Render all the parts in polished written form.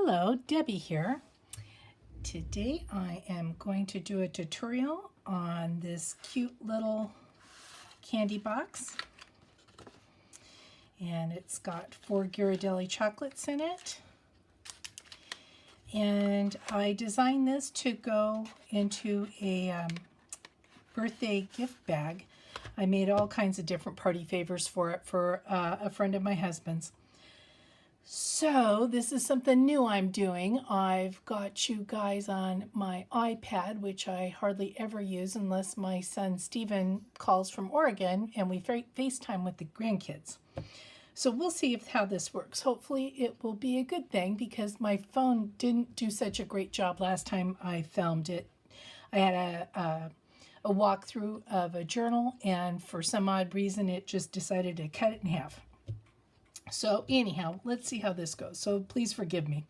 Hello, Debbie here. Today I am going to do a tutorial on this cute little candy box. And it's got 4 Ghirardelli chocolates in it. And I designed this to go into a birthday gift bag. I made all kinds of different party favors for it for a friend of my husband's. So this is something new I'm doing. I've got you guys on my iPad, which I hardly ever use unless my son Steven calls from Oregon and we FaceTime with the grandkids. So we'll see how this works. Hopefully it will be a good thing because my phone didn't do such a great job last time I filmed it. I had a walkthrough of a journal, and for some odd reason it just decided to cut it in half. So anyhow, let's see how this goes. So please forgive me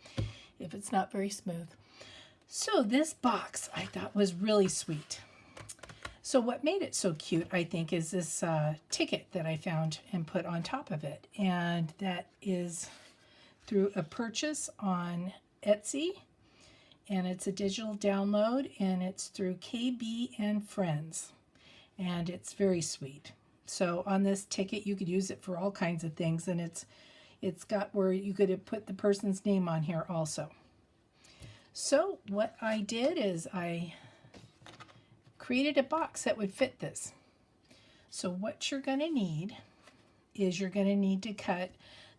if it's not very smooth. So this box I thought was really sweet. So what made it so cute, I think, is this ticket that I found and put on top of it. And that is through a purchase on Etsy. And it's a digital download, and it's through KB and Friends. And it's very sweet. So on this ticket, you could use it for all kinds of things, and it's got where you could put the person's name on here also. So what I did is I created a box that would fit this. So what you're going to need is you're going to need to cut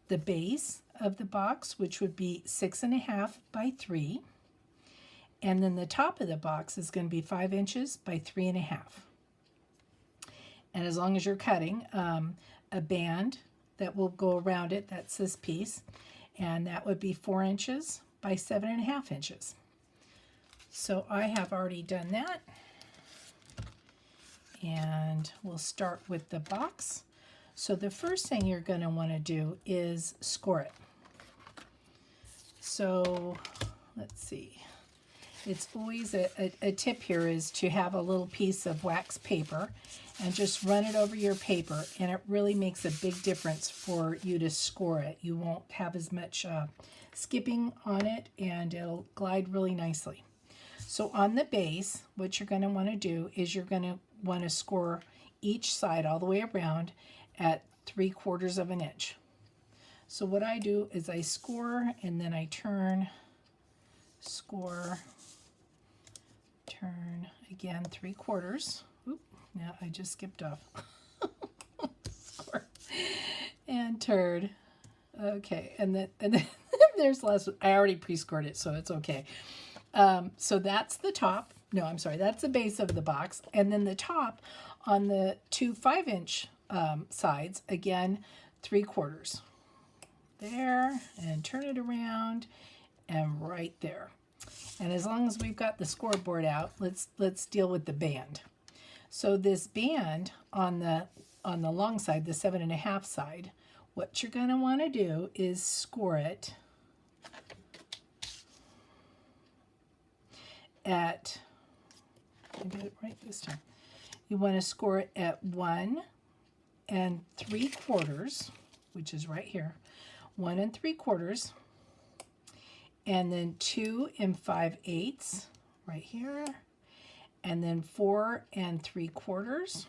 the base of the box, which would be 6.5 by 3, and then the top of the box is going to be 5 inches by 3.5. And as long as you're cutting a band that will go around it, that's this piece, and that would be 4 inches by 7.5 inches. So I have already done that. And we'll start with the box. So the first thing you're going to want to do is score it. So let's see. It's always a tip here is to have a little piece of wax paper and just run it over your paper, and it really makes a big difference for you to score it. You won't have as much skipping on it, and it'll glide really nicely. So on the base, what you're going to want to do is you're going to want to score each side all the way around at 3/4 of an inch. So what I do is I score, and then I turn, score, turn again 3/4. Oop, now I just skipped off. Score and turn. Okay, and then there's the last one. I already pre-scored it, so it's okay. So that's the top. No, I'm sorry, that's the base of the box, and then the top on the 2 5-inch sides, again 3/4. There, and turn it around, and right there. And as long as we've got the scoreboard out, let's deal with the band. So this band on the long side, the 7.5 side, what you're going to want to do is score it at, I got it right this time. You want to score it at 1 3/4, which is right here, 1 3/4. And then 2 5/8 right here, and then 4 3/4,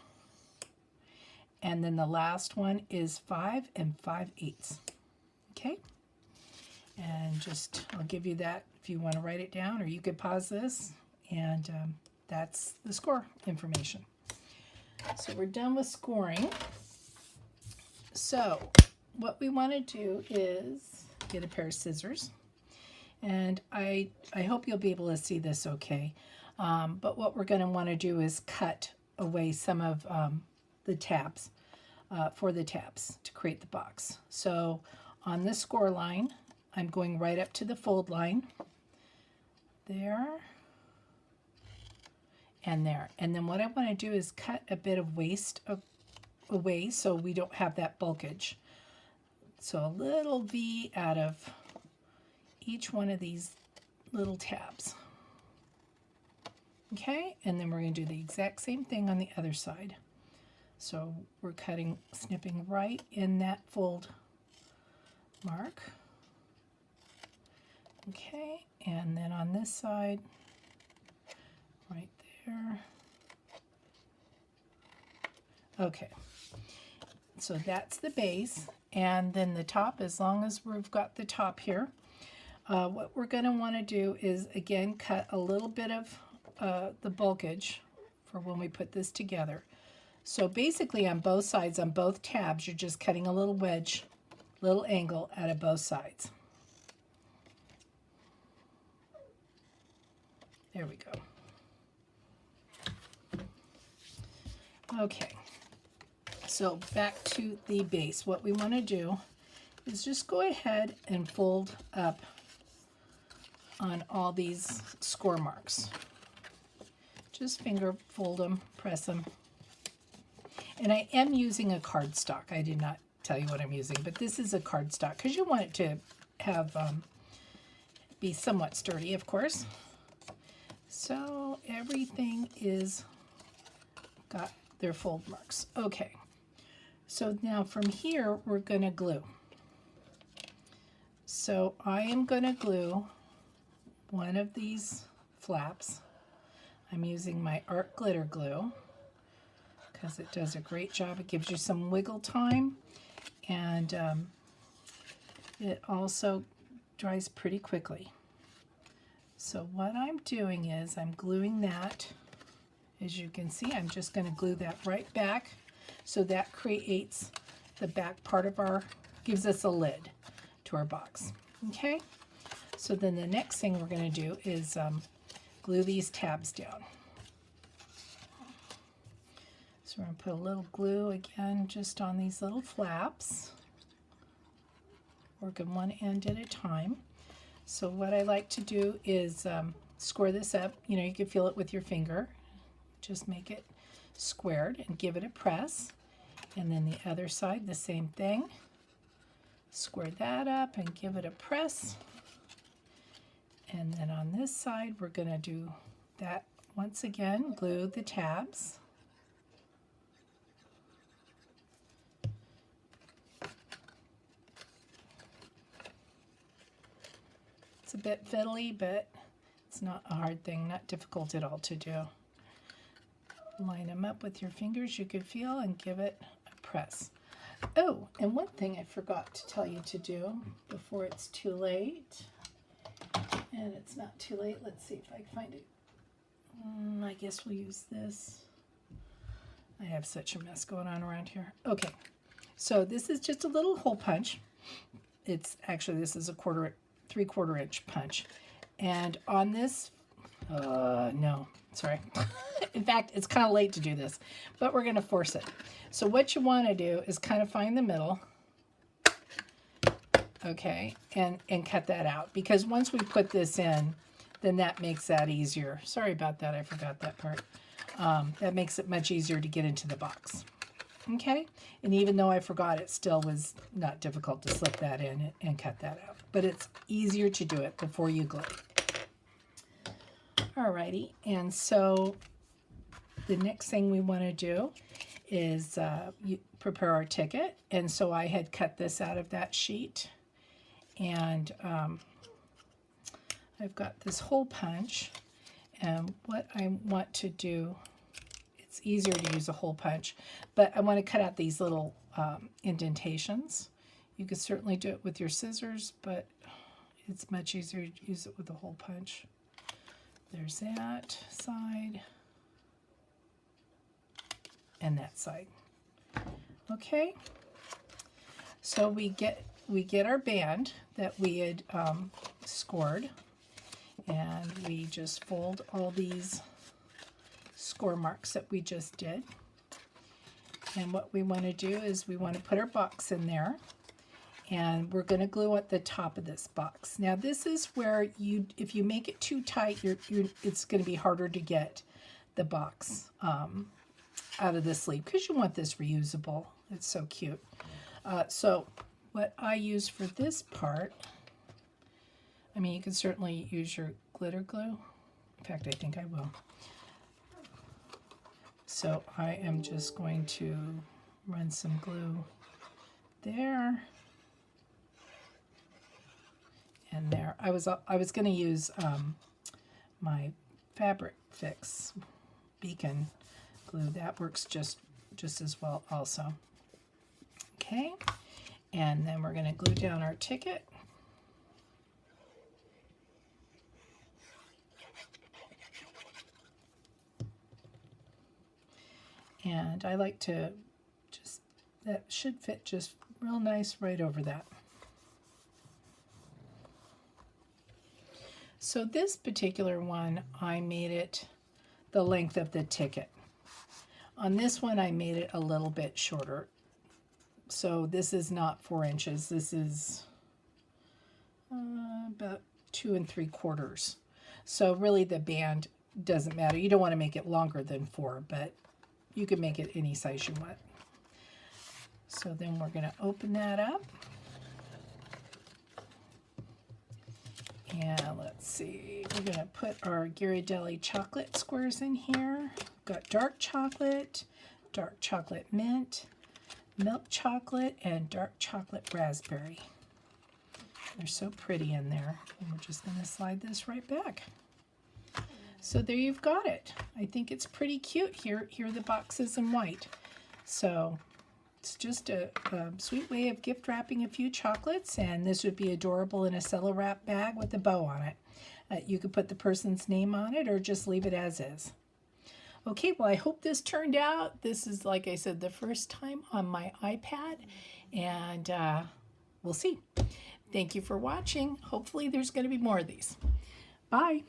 and then the last one is 5 5/8. Okay, and just I'll give you that if you want to write it down, or you could pause this, and that's the score information. So we're done with scoring. So what we want to do is get a pair of scissors. And I hope you'll be able to see this okay. But what we're going to want to do is cut away some of the tabs for the tabs to create the box. So on the score line, I'm going right up to the fold line. There. And there. And then what I want to do is cut a bit of waste away so we don't have that bulkage. So a little V out of each one of these little tabs. Okay, and then we're going to do the exact same thing on the other side. So we're snipping right in that fold mark. Okay, and then on this side, right there. Okay, so that's the base, and then the top, as long as we've got the top here, what we're going to want to do is, again, cut a little bit of the bulkage for when we put this together. So basically on both sides, on both tabs, you're just cutting a little wedge, little angle out of both sides. There we go. Okay, so back to the base. What we want to do is just go ahead and fold up on all these score marks. Just finger fold them, press them. And I am using a cardstock. I did not tell you what I'm using, but this is a cardstock because you want it to have be somewhat sturdy, of course. So everything is got their fold marks. Okay, so now from here we're going to glue. So I am going to glue one of these flaps. I'm using my Art Glitter Glue because it does a great job. It gives you some wiggle time, and it also dries pretty quickly. So what I'm doing is I'm gluing that. As you can see, I'm just going to glue that right back, so that creates the back part of our, gives us a lid to our box. Okay, so then the next thing we're going to do is glue these tabs down. So we're going to put a little glue again just on these little flaps, working one end at a time. So what I like to do is square this up. You know, you can feel it with your finger. Just make it squared and give it a press. And then the other side, the same thing. Square that up and give it a press. And then on this side, we're going to do that once again. Glue the tabs. It's a bit fiddly, but it's not a hard thing, not difficult at all to do. Line them up with your fingers, you could feel, and give it a press. Oh, and one thing I forgot to tell you to do before it's too late, and it's not too late. Let's see if I can find it. I guess we'll use this. I have such a mess going on around here. Okay, so this is just a little hole punch. It's actually, this is a 3/4 inch punch. And on this, no, sorry. In fact, it's kind of late to do this, but we're going to force it. So what you want to do is kind of find the middle, okay, and cut that out. Because once we put this in, then that makes that easier. Sorry about that, I forgot that part. That makes it much easier to get into the box. Okay, and even though I forgot, it still was not difficult to slip that in and cut that out. But it's easier to do it before you glue. Alrighty, and so the next thing we want to do is prepare our ticket. And so I had cut this out of that sheet, and I've got this hole punch. And what I want to do, it's easier to use a hole punch, but I want to cut out these little indentations. You could certainly do it with your scissors, but it's much easier to use it with a hole punch. There's that side and that side. Okay, so we get our band that we had scored, and we just fold all these score marks that we just did. And what we want to do is we want to put our box in there, and we're going to glue at the top of this box. Now this is where if you make it too tight, it's going to be harder to get the box out of the sleeve, because you want this reusable. It's so cute. So what I use for this part, I mean, you can certainly use your glitter glue. In fact, I think I will. So I am just going to run some glue there in there. I was going to use my Fabric Fix Beacon glue. That works just as well also. Okay, and then we're going to glue down our ticket. And I like to just, that should fit just real nice right over that. So this particular one, I made it the length of the ticket. On this one, I made it a little bit shorter. So this is not 4 inches. This is about 2 3/4. So really the band doesn't matter. You don't want to make it longer than 4, but you can make it any size you want. So then we're going to open that up. And let's see, we're going to put our Ghirardelli chocolate squares in here. We've got dark chocolate mint, milk chocolate, and dark chocolate raspberry. They're so pretty in there. And we're just going to slide this right back. So there you've got it. I think it's pretty cute. Here are the boxes in white. So it's just a sweet way of gift wrapping a few chocolates, and this would be adorable in a cello wrap bag with a bow on it. You could put the person's name on it or just leave it as is. Okay, well, I hope this turned out. This is, like I said, the first time on my iPad, and we'll see. Thank you for watching. Hopefully there's going to be more of these. Bye.